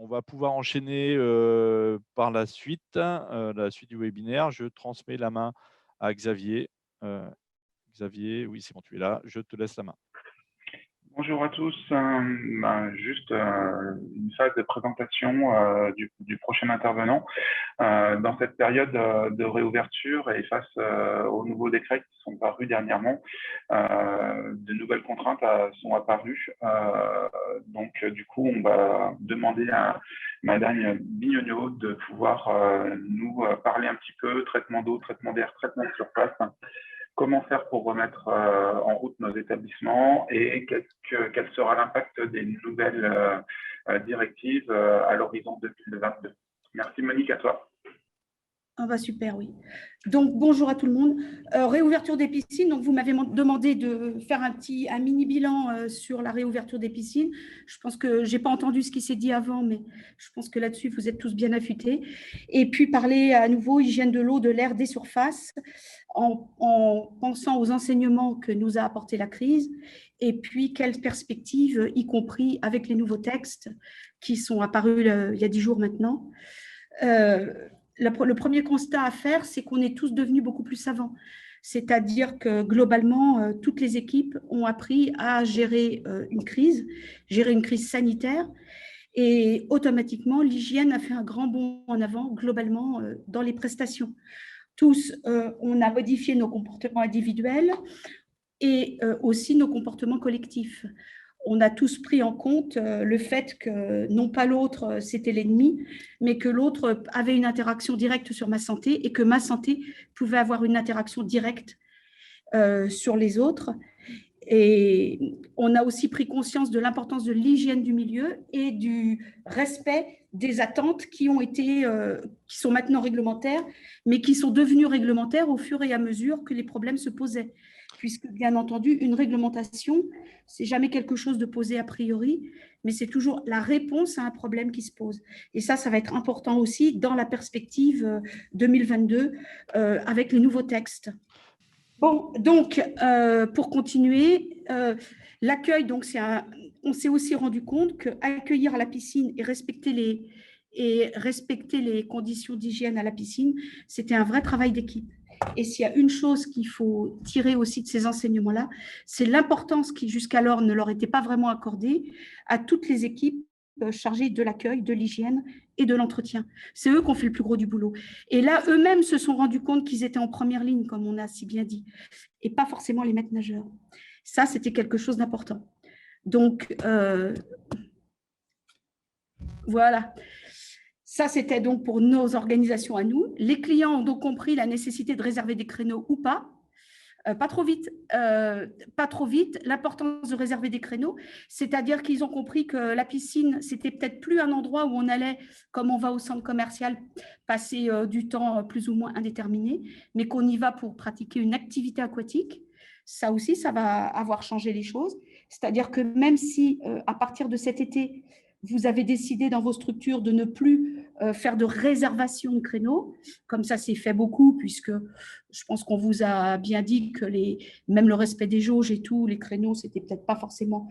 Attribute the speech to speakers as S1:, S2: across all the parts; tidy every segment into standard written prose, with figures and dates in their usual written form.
S1: On va pouvoir enchaîner par la suite du webinaire. Je transmets la main à Xavier. Xavier, oui, c'est bon, tu es là. Je te laisse la main.
S2: Bonjour à tous. Juste une phase de présentation du prochain intervenant. Dans cette période de réouverture et face aux nouveaux décrets qui sont parus dernièrement, de nouvelles contraintes sont apparues. Donc, du coup, on va demander à Madame Bignonneau de pouvoir nous parler un petit peu traitement d'eau, traitement d'air, traitement de surface. Comment faire pour remettre en route nos établissements et quel sera l'impact des nouvelles directives à l'horizon 2022. Merci Monique, à toi.
S3: Ah bah super, oui. Donc, bonjour à tout le monde. Réouverture des piscines. Donc, vous m'avez demandé de faire un mini bilan sur la réouverture des piscines. Je pense que je n'ai pas entendu ce qui s'est dit avant, mais je pense que là-dessus, vous êtes tous bien affûtés. Et puis, parler à nouveau hygiène de l'eau, de l'air, des surfaces, en pensant aux enseignements que nous a apporté la crise. Et puis, quelles perspectives, y compris avec les nouveaux textes qui sont apparus il y a 10 jours maintenant. Le premier constat à faire, c'est qu'on est tous devenus beaucoup plus savants. C'est-à-dire que globalement, toutes les équipes ont appris à gérer une crise sanitaire, et automatiquement, l'hygiène a fait un grand bond en avant globalement dans les prestations. Tous, on a modifié nos comportements individuels et aussi nos comportements collectifs. On a tous pris en compte le fait que non pas l'autre, c'était l'ennemi, mais que l'autre avait une interaction directe sur ma santé et que ma santé pouvait avoir une interaction directe sur les autres. Et on a aussi pris conscience de l'importance de l'hygiène du milieu et du respect des attentes qui sont maintenant réglementaires, mais qui sont devenues réglementaires au fur et à mesure que les problèmes se posaient. Puisque, bien entendu, une réglementation, c'est jamais quelque chose de posé a priori, mais c'est toujours la réponse à un problème qui se pose. Et ça va être important aussi dans la perspective 2022 avec les nouveaux textes. Bon, donc, pour continuer, l'accueil, donc on s'est aussi rendu compte qu'accueillir à la piscine et respecter les conditions d'hygiène à la piscine, c'était un vrai travail d'équipe. Et s'il y a une chose qu'il faut tirer aussi de ces enseignements-là, c'est l'importance qui jusqu'alors ne leur était pas vraiment accordée à toutes les équipes chargées de l'accueil, de l'hygiène et de l'entretien. C'est eux qui ont fait le plus gros du boulot. Et là, eux-mêmes se sont rendus compte qu'ils étaient en première ligne, comme on a si bien dit, et pas forcément les maîtres nageurs. Ça, c'était quelque chose d'important. Donc, voilà. Ça, c'était donc pour nos organisations à nous. Les clients ont donc compris la nécessité de réserver des créneaux ou pas. Pas trop vite, l'importance de réserver des créneaux, c'est-à-dire qu'ils ont compris que la piscine, c'était peut-être plus un endroit où on allait, comme on va au centre commercial, passer du temps plus ou moins indéterminé, mais qu'on y va pour pratiquer une activité aquatique. Ça aussi, ça va avoir changé les choses. C'est-à-dire que même si, à partir de cet été, vous avez décidé dans vos structures de ne plus faire de réservation de créneaux, comme ça c'est fait beaucoup, puisque je pense qu'on vous a bien dit que même le respect des jauges et tout, les créneaux, c'était peut-être pas forcément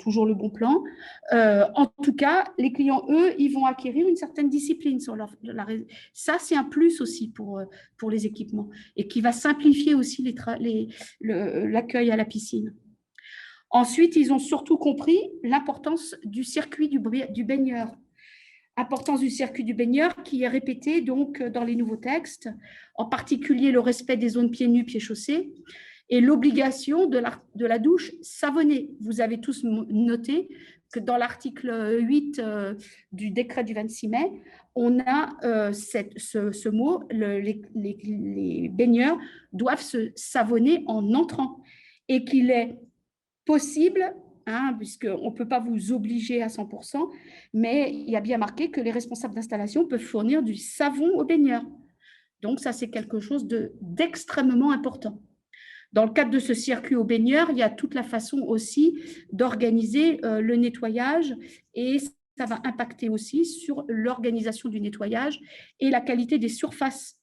S3: toujours le bon plan. En tout cas, les clients, eux, ils vont acquérir une certaine discipline sur ça, c'est un plus aussi pour les équipements et qui va simplifier aussi l'accueil à la piscine. Ensuite, ils ont surtout compris l'importance du circuit du baigneur. Importance du circuit du baigneur qui est répété donc dans les nouveaux textes, en particulier le respect des zones pieds nus, pieds chaussés, et l'obligation de la douche savonnée. Vous avez tous noté que dans l'article 8 du décret du 26 mai, on a ce mot, les baigneurs doivent se savonner en entrant, et qu'il est possible, puisqu'on ne peut pas vous obliger à 100%, mais il y a bien marqué que les responsables d'installation peuvent fournir du savon aux baigneurs. Donc, ça, c'est quelque chose d'extrêmement important. Dans le cadre de ce circuit aux baigneurs, il y a toute la façon aussi d'organiser le nettoyage, et ça va impacter aussi sur l'organisation du nettoyage et la qualité des surfaces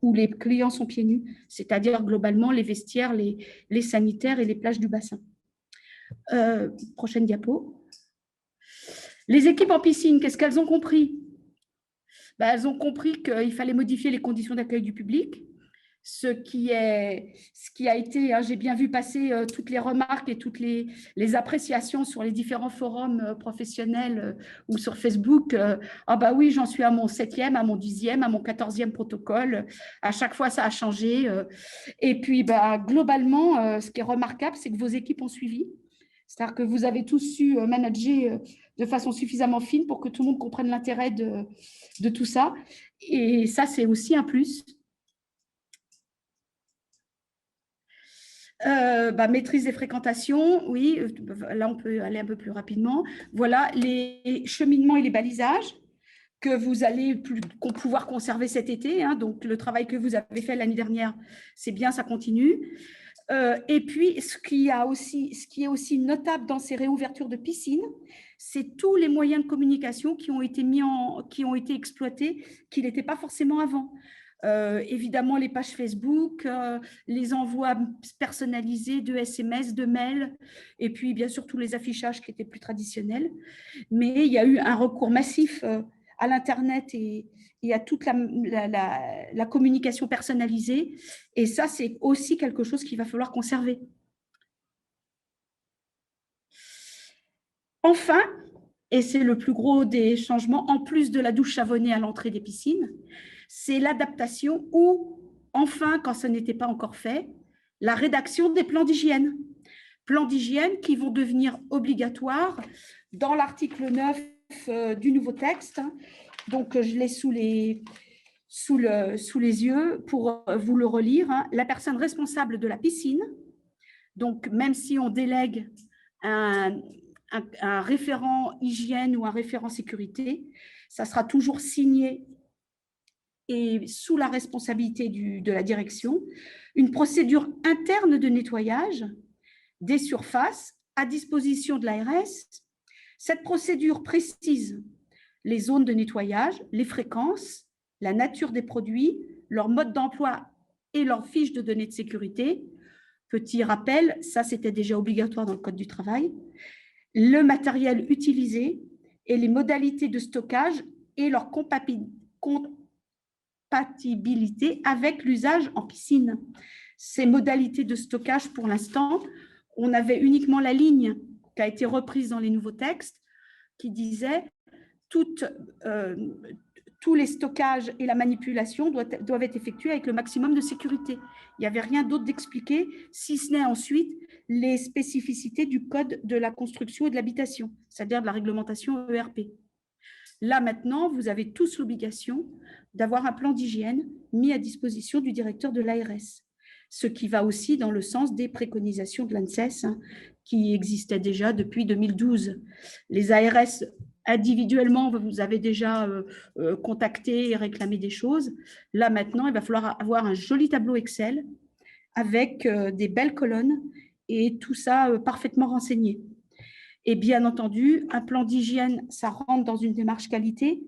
S3: où les clients sont pieds nus, c'est-à-dire globalement les vestiaires, les sanitaires et les plages du bassin. Prochaine diapo. Les équipes en piscine, qu'est-ce qu'elles ont compris? Ben, elles ont compris qu'il fallait modifier les conditions d'accueil du public, ce qui a été, hein, j'ai bien vu passer toutes les remarques et toutes les appréciations sur les différents forums professionnels ou sur Facebook. Ah bah oui, j'en suis à mon 7e, à mon 10e, à mon 14e protocole. À chaque fois, ça a changé. Et puis, bah, globalement, ce qui est remarquable, c'est que vos équipes ont suivi. C'est-à-dire que vous avez tous su manager de façon suffisamment fine pour que tout le monde comprenne l'intérêt de tout ça. Et ça, c'est aussi un plus. Maîtrise des fréquentations, oui, là on peut aller un peu plus rapidement. Voilà, les cheminements et les balisages que vous allez pouvoir conserver cet été. Hein, donc le travail que vous avez fait l'année dernière, c'est bien, ça continue. Et puis, ce qui est aussi notable dans ces réouvertures de piscines, c'est tous les moyens de communication qui ont été exploités, qui n'étaient pas forcément avant. Évidemment, les pages Facebook, les envois personnalisés de SMS, de mails, et puis bien sûr tous les affichages qui étaient plus traditionnels. Mais il y a eu un recours massif à l'Internet et à toute la communication personnalisée. Et ça, c'est aussi quelque chose qu'il va falloir conserver. Enfin, et c'est le plus gros des changements, en plus de la douche savonnée à l'entrée des piscines, c'est l'adaptation ou, enfin, quand ça n'était pas encore fait, la rédaction des plans d'hygiène. Plans d'hygiène qui vont devenir obligatoires dans l'article 9 du nouveau texte. Donc, je l'ai sous les yeux pour vous le relire. La personne responsable de la piscine, donc même si on délègue un référent hygiène ou un référent sécurité, ça sera toujours signé et sous la responsabilité de la direction, une procédure interne de nettoyage des surfaces à disposition de l'ARS. Cette procédure précise les zones de nettoyage, les fréquences, la nature des produits, leur mode d'emploi et leurs fiches de données de sécurité. Petit rappel, ça c'était déjà obligatoire dans le Code du travail. Le matériel utilisé et les modalités de stockage et leur compatibilité avec l'usage en piscine. Ces modalités de stockage, pour l'instant, on avait uniquement la ligne qui a été reprise dans les nouveaux textes qui disait tous les stockages et la manipulation doivent être effectués avec le maximum de sécurité. Il n'y avait rien d'autre d'expliqué, si ce n'est ensuite les spécificités du code de la construction et de l'habitation, c'est-à-dire de la réglementation ERP. Là, maintenant, vous avez tous l'obligation d'avoir un plan d'hygiène mis à disposition du directeur de l'ARS, ce qui va aussi dans le sens des préconisations de l'ANSES, qui existaient déjà depuis 2012. Les ARS individuellement, vous avez déjà contacté et réclamé des choses. Là, maintenant, il va falloir avoir un joli tableau Excel avec des belles colonnes et tout ça parfaitement renseigné. Et bien entendu, un plan d'hygiène, ça rentre dans une démarche qualité.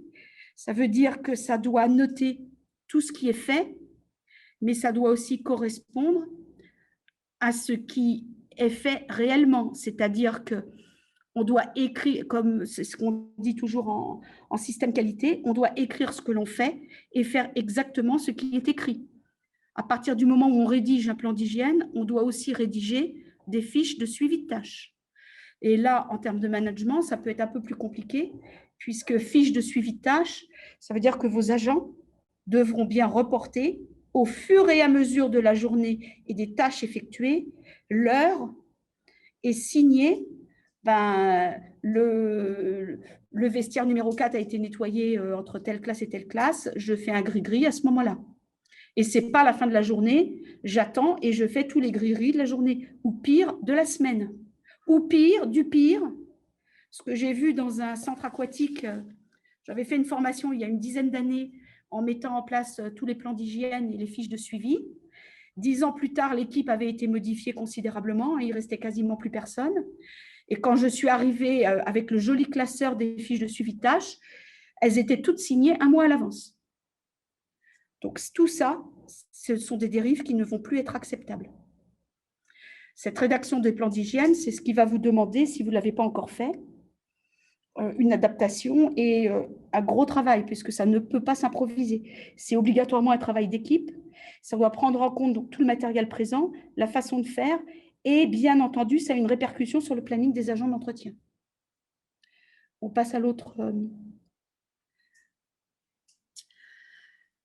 S3: Ça veut dire que ça doit noter tout ce qui est fait, mais ça doit aussi correspondre à ce qui est fait réellement. C'est-à-dire que on doit écrire, comme c'est ce qu'on dit toujours en système qualité, on doit écrire ce que l'on fait et faire exactement ce qui est écrit. À partir du moment où on rédige un plan d'hygiène, on doit aussi rédiger des fiches de suivi de tâches. Et là, en termes de management, ça peut être un peu plus compliqué, puisque fiche de suivi de tâches, ça veut dire que vos agents devront bien reporter au fur et à mesure de la journée et des tâches effectuées, l'heure et signer le vestiaire numéro 4 a été nettoyé entre telle classe et telle classe, je fais un gris-gris à ce moment-là. Et ce n'est pas la fin de la journée, j'attends et je fais tous les gris-gris de la journée, ou pire, de la semaine. Ou pire, du pire, ce que j'ai vu dans un centre aquatique, j'avais fait une formation il y a une dizaine d'années en mettant en place tous les plans d'hygiène et les fiches de suivi. 10 ans plus tard, l'équipe avait été modifiée considérablement et il restait quasiment plus personne. Et quand je suis arrivée avec le joli classeur des fiches de suivi de tâches, elles étaient toutes signées un mois à l'avance. Donc tout ça, ce sont des dérives qui ne vont plus être acceptables. Cette rédaction des plans d'hygiène, c'est ce qui va vous demander, si vous ne l'avez pas encore fait, une adaptation et un gros travail, puisque ça ne peut pas s'improviser. C'est obligatoirement un travail d'équipe. Ça doit prendre en compte donc, tout le matériel présent, la façon de faire, et bien entendu, ça a une répercussion sur le planning des agents d'entretien. On passe à l'autre.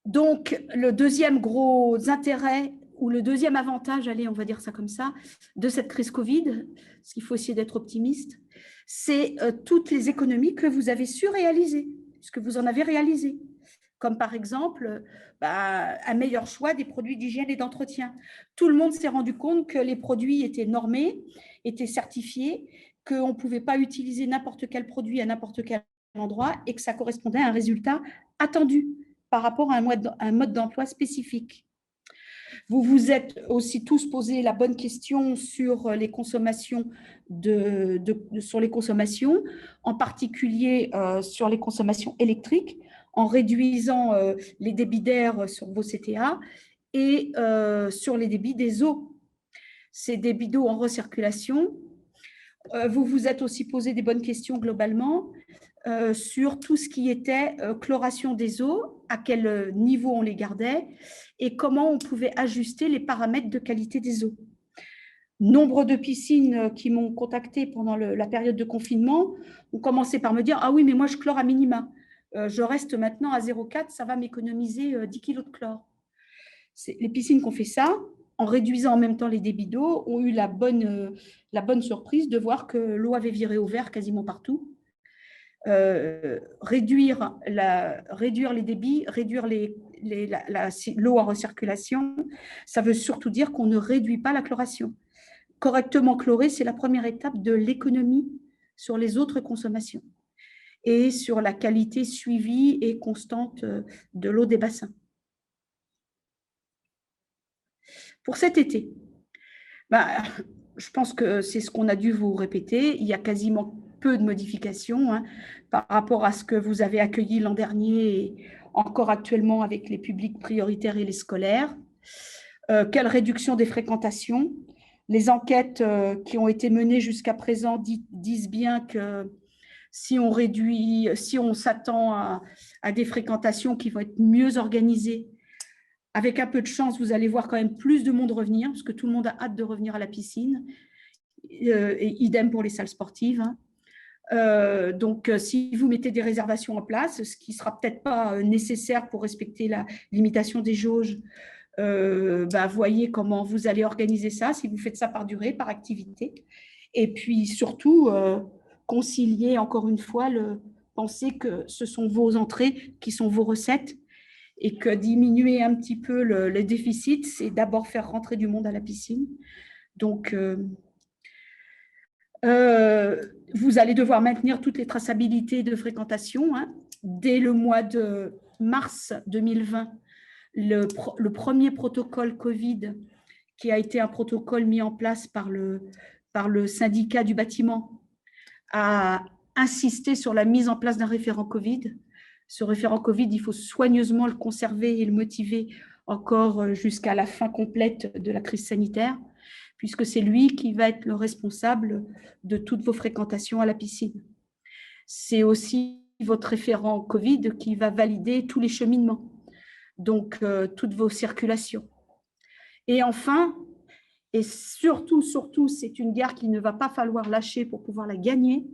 S3: Donc, le deuxième gros intérêt, ou le deuxième avantage, allez, on va dire ça comme ça, de cette crise Covid, parce qu'il faut essayer d'être optimiste, c'est toutes les économies que vous avez su réaliser, puisque vous en avez réalisé. Comme par exemple, un meilleur choix des produits d'hygiène et d'entretien. Tout le monde s'est rendu compte que les produits étaient normés, étaient certifiés, qu'on ne pouvait pas utiliser n'importe quel produit à n'importe quel endroit et que ça correspondait à un résultat attendu par rapport à un mode d'emploi spécifique. Vous vous êtes aussi tous posé la bonne question sur les consommations, sur les consommations, en particulier sur les consommations électriques, en réduisant les débits d'air sur vos CTA et sur les débits des eaux. Ces débits d'eau en recirculation. Vous vous êtes aussi posé des bonnes questions globalement sur tout ce qui était chloration des eaux, à quel niveau on les gardait et comment on pouvait ajuster les paramètres de qualité des eaux. Nombre de piscines qui m'ont contacté pendant la période de confinement ont commencé par me dire « Ah oui, mais moi, je chlore à minima. Je reste maintenant à 0,4, ça va m'économiser 10 kilos de chlore. » Les piscines qui ont fait ça, en réduisant en même temps les débits d'eau, ont eu la bonne surprise de voir que l'eau avait viré au vert quasiment partout. Réduire les débits, réduire l'eau en recirculation, ça veut surtout dire qu'on ne réduit pas la chloration. Correctement chlorer, c'est la première étape de l'économie sur les autres consommations et sur la qualité suivie et constante de l'eau des bassins. Pour cet été, je pense que c'est ce qu'on a dû vous répéter. Il y a quasiment peu de modifications par rapport à ce que vous avez accueilli l'an dernier et encore actuellement avec les publics prioritaires et les scolaires. Quelle réduction des fréquentations? Les enquêtes qui ont été menées jusqu'à présent disent bien que si on s'attend à des fréquentations qui vont être mieux organisées, avec un peu de chance, vous allez voir quand même plus de monde revenir, parce que tout le monde a hâte de revenir à la piscine. Et idem pour les salles sportives. Donc, si vous mettez des réservations en place, ce qui ne sera peut-être pas nécessaire pour respecter la limitation des jauges, voyez comment vous allez organiser ça, si vous faites ça par durée, par activité. Et puis, surtout, concilier encore une fois, penser que ce sont vos entrées qui sont vos recettes et que diminuer un petit peu le déficit, c'est d'abord faire rentrer du monde à la piscine. Donc, vous allez devoir maintenir toutes les traçabilités de fréquentation. Dès le mois de mars 2020, le premier protocole Covid, qui a été un protocole mis en place par le syndicat du bâtiment, a insisté sur la mise en place d'un référent Covid. Ce référent Covid, il faut soigneusement le conserver et le motiver encore jusqu'à la fin complète de la crise sanitaire, puisque c'est lui qui va être le responsable de toutes vos fréquentations à la piscine. C'est aussi votre référent Covid qui va valider tous les cheminements, donc toutes vos circulations. Et enfin, et surtout, c'est une guerre qu'il ne va pas falloir lâcher pour pouvoir la gagner,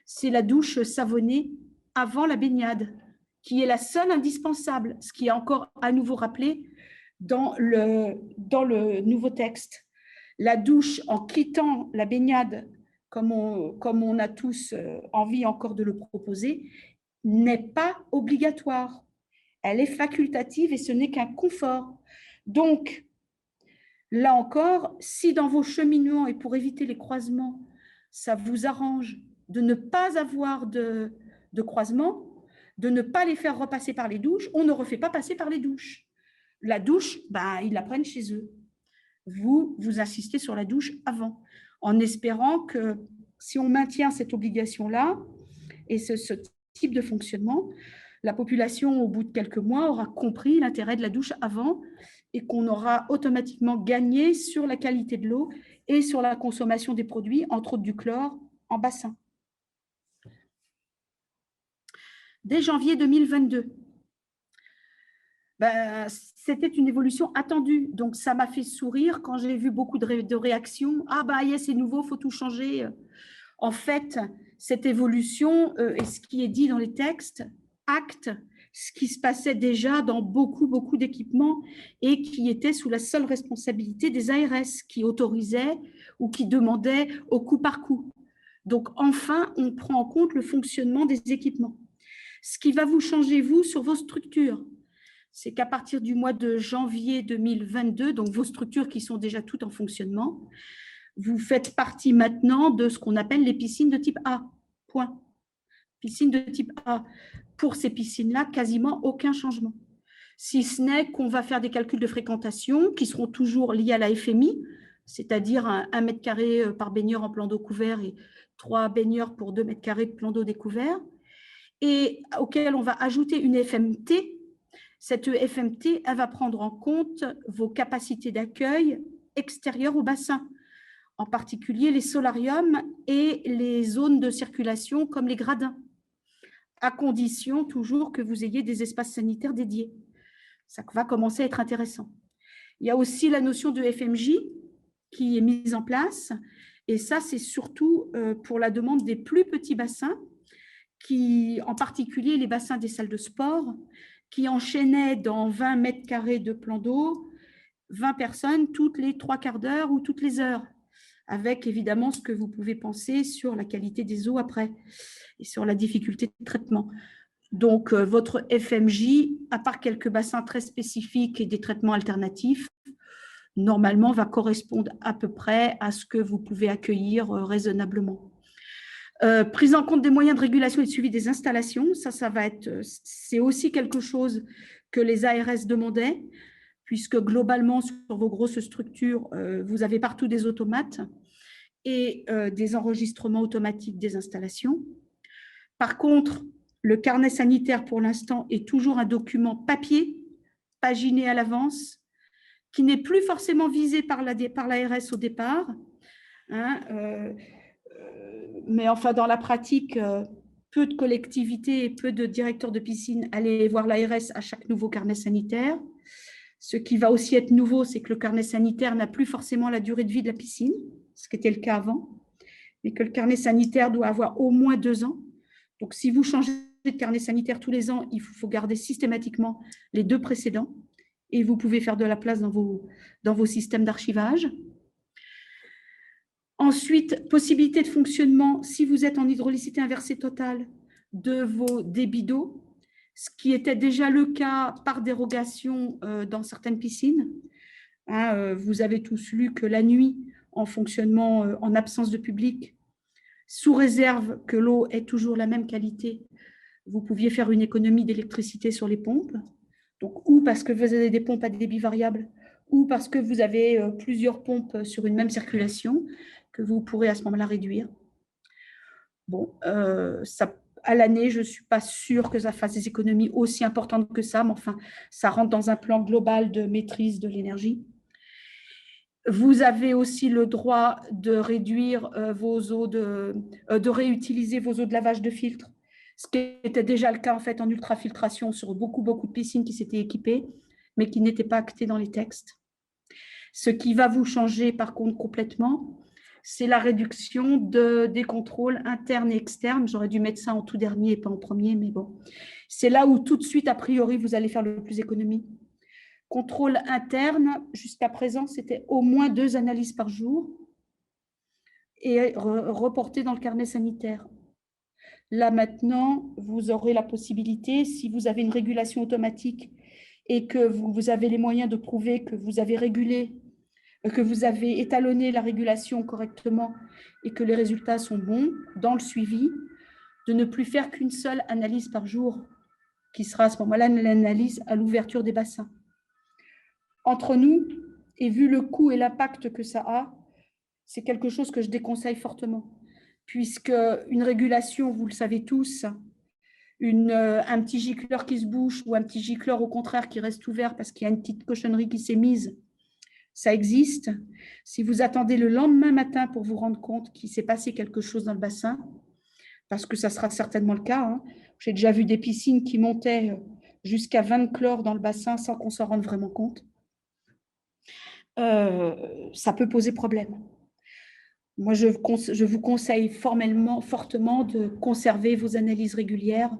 S3: c'est la douche savonnée avant la baignade, qui est la seule indispensable, ce qui est encore à nouveau rappelé dans le nouveau texte. La douche en quittant la baignade, comme on a tous envie encore de le proposer, n'est pas obligatoire. Elle est facultative et ce n'est qu'un confort. Donc, là encore, si dans vos cheminements et pour éviter les croisements, ça vous arrange de ne pas avoir de croisements, de ne pas les faire repasser par les douches, on ne refait pas passer par les douches. La douche, ils la prennent chez eux. Vous insistez sur la douche avant, en espérant que si on maintient cette obligation-là et ce type de fonctionnement, la population, au bout de quelques mois, aura compris l'intérêt de la douche avant et qu'on aura automatiquement gagné sur la qualité de l'eau et sur la consommation des produits, entre autres du chlore, en bassin. dès janvier 2022. Ben, c'était une évolution attendue. Donc, ça m'a fait sourire quand j'ai vu beaucoup de réactions. « Ah, bah, yes, c'est nouveau, il faut tout changer. » En fait, cette évolution, et ce qui est dit dans les textes, acte ce qui se passait déjà dans beaucoup d'équipements et qui était sous la seule responsabilité des ARS qui autorisaient ou qui demandaient au coup par coup. Donc, enfin, on prend en compte le fonctionnement des équipements. Ce qui va vous changer, vous, sur vos structures, c'est qu'à partir du mois de janvier 2022, donc vos structures qui sont déjà toutes en fonctionnement, vous faites partie maintenant de ce qu'on appelle les piscines de type A. Point. Piscines de type A. Pour ces piscines-là, quasiment aucun changement. Si ce n'est qu'on va faire des calculs de fréquentation qui seront toujours liés à la FMI, c'est-à-dire 1 mètre carré par baigneur en plan d'eau couvert et 3 baigneurs pour 2 mètres carrés de plan d'eau découvert, et auquel on va ajouter une FMT. Cette FMT, elle va prendre en compte vos capacités d'accueil extérieures au bassin, en particulier les solariums et les zones de circulation comme les gradins, à condition toujours que vous ayez des espaces sanitaires dédiés. Ça va commencer à être intéressant. Il y a aussi la notion de FMJ qui est mise en place, et ça, c'est surtout pour la demande des plus petits bassins, qui, en particulier les bassins des salles de sport, qui enchaînaient dans 20 mètres carrés de plan d'eau 20 personnes toutes les 3/4 d'heure ou toutes les heures, avec évidemment ce que vous pouvez penser sur la qualité des eaux après et sur la difficulté de traitement. Donc, votre FMJ, à part quelques bassins très spécifiques et des traitements alternatifs, normalement va correspondre à peu près à ce que vous pouvez accueillir raisonnablement. Prise en compte des moyens de régulation et de suivi des installations, ça va être, c'est aussi quelque chose que les ARS demandaient, puisque globalement, sur vos grosses structures, vous avez partout des automates et des enregistrements automatiques des installations. Par contre, le carnet sanitaire, pour l'instant, est toujours un document papier, paginé à l'avance, qui n'est plus forcément visé par l'ARS au départ, hein, mais enfin, dans la pratique, peu de collectivités et peu de directeurs de piscine allaient voir l'ARS à chaque nouveau carnet sanitaire. Ce qui va aussi être nouveau, c'est que le carnet sanitaire n'a plus forcément la durée de vie de la piscine, ce qui était le cas avant, mais que le carnet sanitaire doit avoir au moins 2 ans. Donc, si vous changez de carnet sanitaire tous les ans, il faut garder systématiquement les 2 précédents et vous pouvez faire de la place dans vos systèmes d'archivage. Ensuite, possibilité de fonctionnement, si vous êtes en hydraulicité inversée totale, de vos débits d'eau, ce qui était déjà le cas par dérogation dans certaines piscines. Hein, vous avez tous lu que la nuit, en fonctionnement en absence de public, sous réserve que l'eau ait toujours la même qualité, vous pouviez faire une économie d'électricité sur les pompes. Donc, ou parce que vous avez des pompes à débit variable, ou parce que vous avez plusieurs pompes sur une même circulation, que vous pourrez à ce moment-là réduire. Bon, ça, à l'année, je ne suis pas sûre que ça fasse des économies aussi importantes que ça, mais enfin, ça rentre dans un plan global de maîtrise de l'énergie. Vous avez aussi le droit de réduire vos eaux, de réutiliser vos eaux de lavage de filtre, ce qui était déjà le cas en fait en ultrafiltration sur beaucoup de piscines qui s'étaient équipées, mais qui n'étaient pas actées dans les textes. Ce qui va vous changer par contre complètement, c'est la réduction des contrôles internes et externes. J'aurais dû mettre ça en tout dernier et pas en premier, mais bon. C'est là où tout de suite, a priori, vous allez faire le plus d'économies. Contrôle interne, jusqu'à présent, c'était au moins 2 analyses par jour et reportées dans le carnet sanitaire. Là, maintenant, vous aurez la possibilité, si vous avez une régulation automatique et que vous avez les moyens de prouver que vous avez régulé, que vous avez étalonné la régulation correctement et que les résultats sont bons dans le suivi, de ne plus faire qu'une seule analyse par jour, qui sera à ce moment-là l'analyse à l'ouverture des bassins. Entre nous, et vu le coût et l'impact que ça a, c'est quelque chose que je déconseille fortement, puisque une régulation, vous le savez tous, un petit gicleur qui se bouche ou un petit gicleur au contraire qui reste ouvert parce qu'il y a une petite cochonnerie qui s'est mise, ça existe. Si vous attendez le lendemain matin pour vous rendre compte qu'il s'est passé quelque chose dans le bassin, parce que ça sera certainement le cas, hein. J'ai déjà vu des piscines qui montaient jusqu'à 20 chlores dans le bassin sans qu'on s'en rende vraiment compte. Ça peut poser problème. Moi, je vous conseille fortement de conserver vos analyses régulières.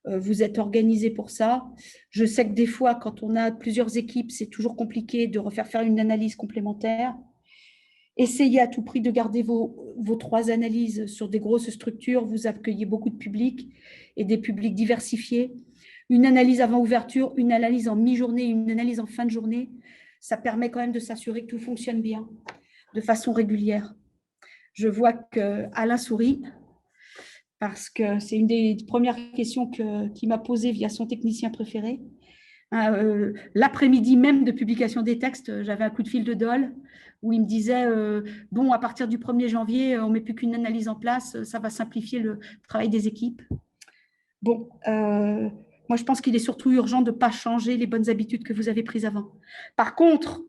S3: Vous êtes organisé pour ça. Je sais que des fois, quand on a plusieurs équipes, c'est toujours compliqué de refaire faire une analyse complémentaire. Essayez à tout prix de garder vos 3 analyses sur des grosses structures. Vous accueillez beaucoup de publics et des publics diversifiés. Une analyse avant ouverture, une analyse en mi-journée, une analyse en fin de journée. Ça permet quand même de s'assurer que tout fonctionne bien, de façon régulière. Je vois qu'Alain sourit, parce que c'est une des premières questions qu'il m'a posées via son technicien préféré. L'après-midi même de publication des textes, j'avais un coup de fil de Dole où il me disait bon, à partir du 1er janvier, on ne met plus qu'une analyse en place, ça va simplifier le travail des équipes. Bon, moi, je pense qu'il est surtout urgent de ne pas changer les bonnes habitudes que vous avez prises avant. Par contre,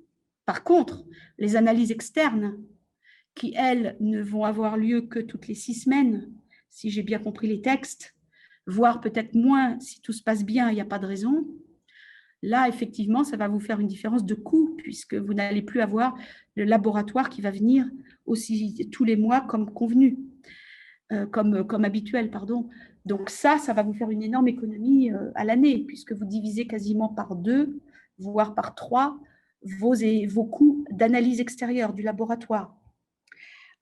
S3: les analyses externes, qui, elles, ne vont avoir lieu que toutes les 6 semaines, si j'ai bien compris les textes, voire peut-être moins si tout se passe bien, il n'y a pas de raison. Là, effectivement, ça va vous faire une différence de coût, puisque vous n'allez plus avoir le laboratoire qui va venir aussi tous les mois comme convenu, comme habituel, pardon. Donc ça va vous faire une énorme économie à l'année, puisque vous divisez quasiment par 2, voire par 3, vos coûts d'analyse extérieure du laboratoire.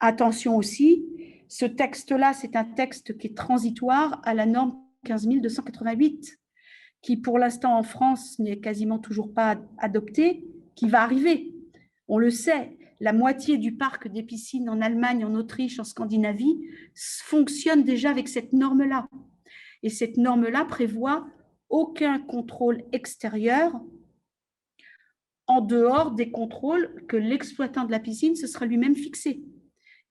S3: Attention aussi, ce texte-là, c'est un texte qui est transitoire à la norme 15 288, qui pour l'instant en France n'est quasiment toujours pas adoptée, qui va arriver. On le sait, la moitié du parc des piscines en Allemagne, en Autriche, en Scandinavie fonctionne déjà avec cette norme-là. Et cette norme-là prévoit aucun contrôle extérieur en dehors des contrôles que l'exploitant de la piscine se sera lui-même fixé,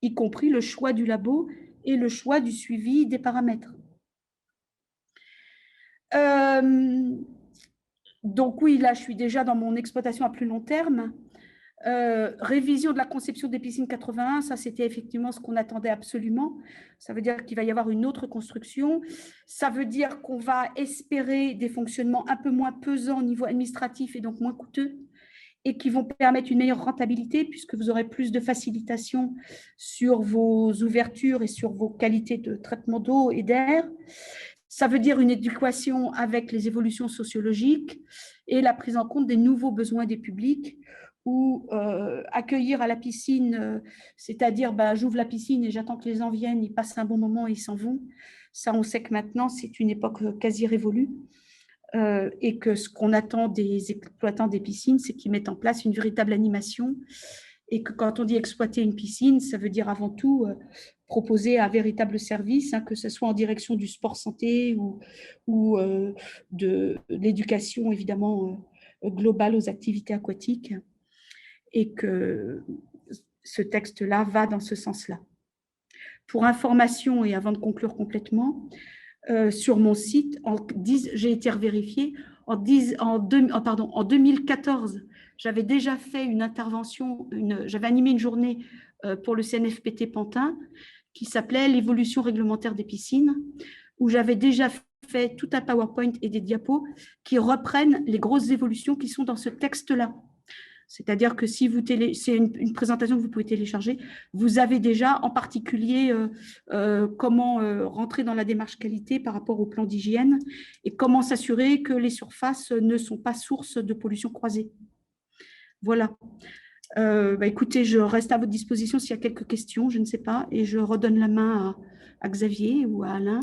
S3: y compris le choix du labo et le choix du suivi des paramètres. Donc oui, là, je suis déjà dans mon exploitation à plus long terme. Révision de la conception des piscines 81, ça c'était effectivement ce qu'on attendait absolument. Ça veut dire qu'il va y avoir une autre construction. Ça veut dire qu'on va espérer des fonctionnements un peu moins pesants au niveau administratif et donc moins coûteux, et qui vont permettre une meilleure rentabilité puisque vous aurez plus de facilitation sur vos ouvertures et sur vos qualités de traitement d'eau et d'air. Ça veut dire une éducation avec les évolutions sociologiques et la prise en compte des nouveaux besoins des publics, ou accueillir à la piscine, c'est-à-dire j'ouvre la piscine et j'attends que les gens viennent, ils passent un bon moment et ils s'en vont. Ça, on sait que maintenant, c'est une époque quasi révolue. Et que ce qu'on attend des exploitants des piscines, c'est qu'ils mettent en place une véritable animation, et que quand on dit exploiter une piscine, ça veut dire avant tout proposer un véritable service, que ce soit en direction du sport santé ou de l'éducation évidemment globale aux activités aquatiques, et que ce texte-là va dans ce sens-là. Pour information, et avant de conclure complètement, sur mon site, j'ai été vérifiée, en 2014, j'avais déjà fait une intervention, j'avais animé une journée pour le CNFPT Pantin qui s'appelait « L'évolution réglementaire des piscines », où j'avais déjà fait tout un PowerPoint et des diapos qui reprennent les grosses évolutions qui sont dans ce texte-là. C'est-à-dire que si c'est une présentation que vous pouvez télécharger, vous avez déjà en particulier comment rentrer dans la démarche qualité par rapport au plan d'hygiène et comment s'assurer que les surfaces ne sont pas source de pollution croisée. Voilà. Écoutez, je reste à votre disposition s'il y a quelques questions, je ne sais pas, et je redonne la main à Xavier ou à Alain.